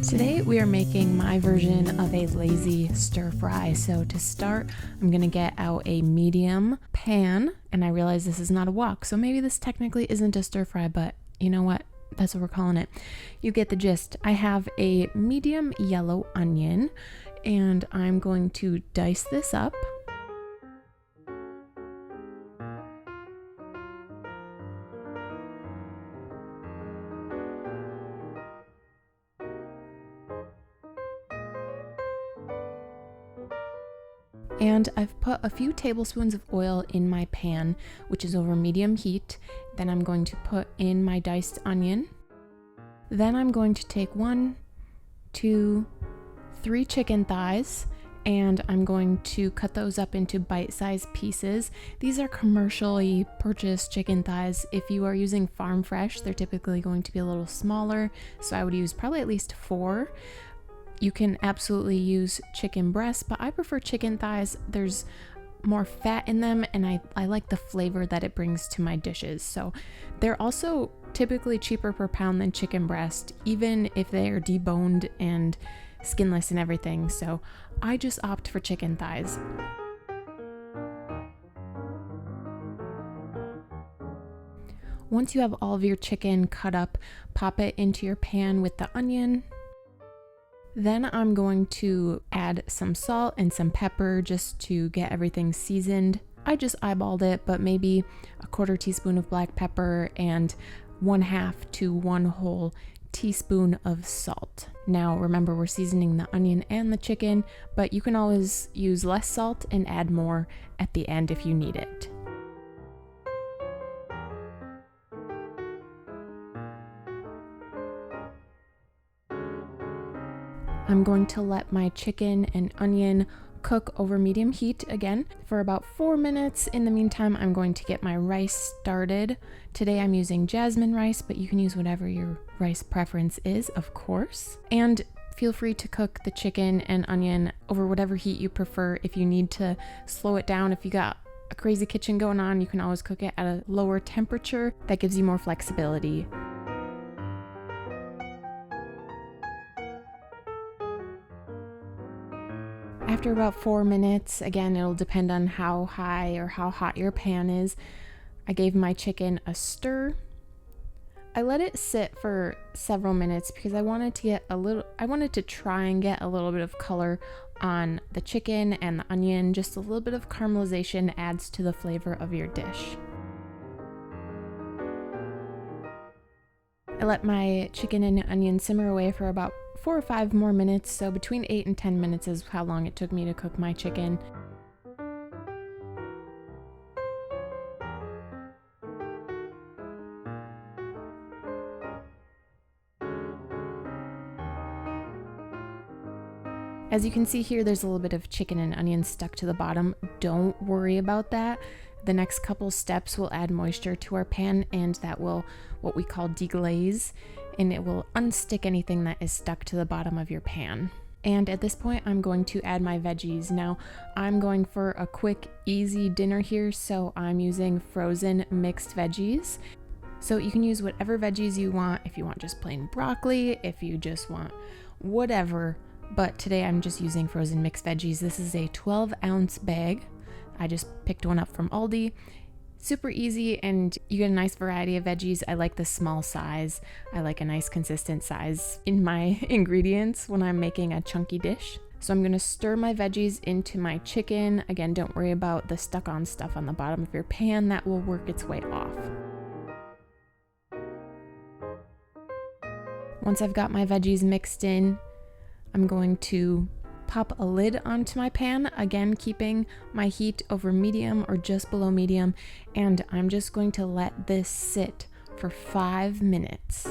Today we are making my version of a lazy stir fry. So to start, I'm gonna get out a medium pan, and I realize this is not a wok, so maybe this technically isn't a stir fry, but you know what? That's what we're calling it. You get the gist. I have a medium yellow onion, and I'm going to dice this up. And I've put a few tablespoons of oil in my pan, which is over medium heat. Then I'm going to put in my diced onion. Then I'm going to take 1, 2, 3 chicken thighs, and I'm going to cut those up into bite-sized pieces. These are commercially purchased chicken thighs. If you are using farm fresh, they're typically going to be a little smaller, so I would use probably at least 4. You can absolutely use chicken breasts, but I prefer chicken thighs. There's more fat in them, and I like the flavor that it brings to my dishes. So they're also typically cheaper per pound than chicken breast, even if they are deboned and skinless and everything. So I just opt for chicken thighs. Once you have all of your chicken cut up, pop it into your pan with the onion. Then I'm going to add some salt and some pepper just to get everything seasoned. I just eyeballed it, but maybe a 1/4 teaspoon of black pepper and 1/2 to 1 whole teaspoon of salt. Now remember, we're seasoning the onion and the chicken, but you can always use less salt and add more at the end if you need it. I'm going to let my chicken and onion cook over medium heat again for about 4 minutes. In the meantime, I'm going to get my rice started. Today I'm using jasmine rice, but you can use whatever your rice preference is, of course. And feel free to cook the chicken and onion over whatever heat you prefer. If you need to slow it down, if you got a crazy kitchen going on, you can always cook it at a lower temperature. That gives you more flexibility. After about 4 minutes, again, it'll depend on how high or how hot your pan is, I gave my chicken a stir. I let it sit for several minutes because I wanted to try and get a little bit of color on the chicken and the onion. Just a little bit of caramelization adds to the flavor of your dish. I let my chicken and onion simmer away for about 4 or 5 more minutes, so between 8 and 10 minutes is how long it took me to cook my chicken. As you can see here, there's a little bit of chicken and onion stuck to the bottom. Don't worry about that. The next couple steps will add moisture to our pan, and that will what we call deglaze, and it will unstick anything that is stuck to the bottom of your pan. And at this point, I'm going to add my veggies. Now, I'm going for a quick, easy dinner here, so I'm using frozen mixed veggies. So you can use whatever veggies you want, if you want just plain broccoli, if you just want whatever, but today I'm just using frozen mixed veggies. This is a 12-ounce bag. I just picked one up from Aldi. Super easy, and you get a nice variety of veggies. I like the small size. I like a nice consistent size in my ingredients when I'm making a chunky dish. So I'm gonna stir my veggies into my chicken. Again, don't worry about the stuck-on stuff on the bottom of your pan. That will work its way off. Once I've got my veggies mixed in, I'm going to pop a lid onto my pan, again keeping my heat over medium or just below medium, and I'm just going to let this sit for 5 minutes.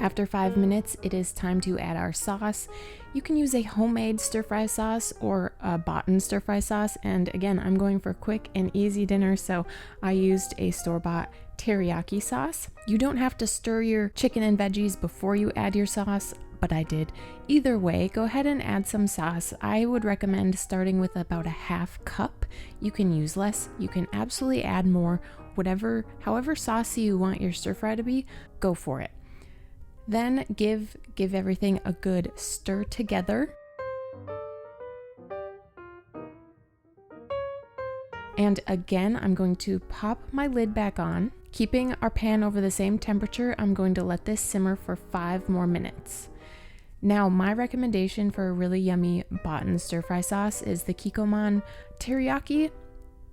After 5 minutes, it is time to add our sauce. You can use a homemade stir-fry sauce or a boughten stir-fry sauce, and again, I'm going for a quick and easy dinner, so I used a store-bought teriyaki sauce. You don't have to stir your chicken and veggies before you add your sauce, but I did. Either way, go ahead and add some sauce. I would recommend starting with about a half cup. You can use less, you can absolutely add more, however saucy you want your stir fry to be, go for it. Then give everything a good stir together. And again, I'm going to pop my lid back on. Keeping our pan over the same temperature, I'm going to let this simmer for 5 more minutes. Now, my recommendation for a really yummy boughten stir fry sauce is the Kikkoman teriyaki.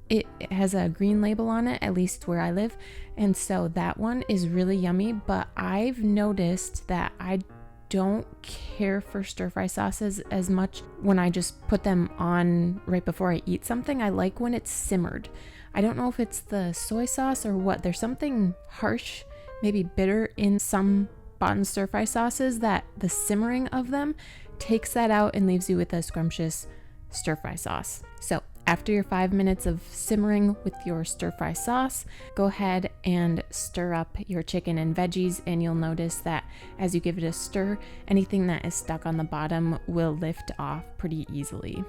It has a green label on it, at least where I live, and so that one is really yummy, but I've noticed that I don't care for stir fry sauces as much when I just put them on right before I eat something. I like when it's simmered. I don't know if it's the soy sauce or what. There's something harsh, maybe bitter in some boughten stir fry sauces that the simmering of them takes that out and leaves you with a scrumptious stir fry sauce. So after your 5 minutes of simmering with your stir fry sauce, go ahead and stir up your chicken and veggies, and you'll notice that as you give it a stir, anything that is stuck on the bottom will lift off pretty easily.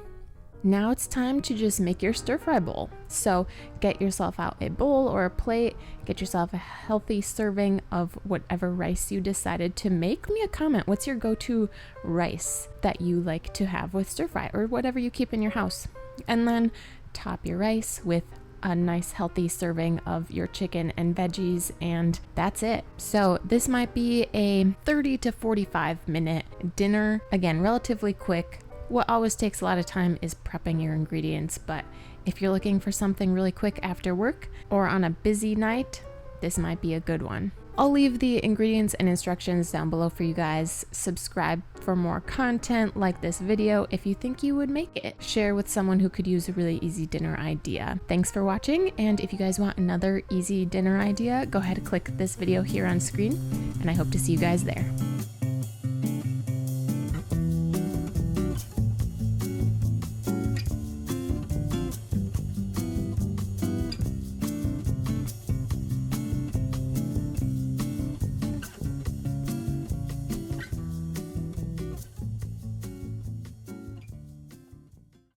Now it's time to just make your stir fry bowl. So get yourself out a bowl or a plate, get yourself a healthy serving of whatever rice you decided to make. Leave me a comment. What's your go-to rice that you like to have with stir fry, or whatever you keep in your house? And then top your rice with a nice healthy serving of your chicken and veggies, and that's it. So this might be a 30 to 45 minute dinner. Again, relatively quick. What always takes a lot of time is prepping your ingredients, but if you're looking for something really quick after work or on a busy night, this might be a good one. I'll leave the ingredients and instructions down below for you guys. Subscribe for more content like this video if you think you would make it. Share with someone who could use a really easy dinner idea. Thanks for watching, and if you guys want another easy dinner idea, go ahead and click this video here on screen, and I hope to see you guys there.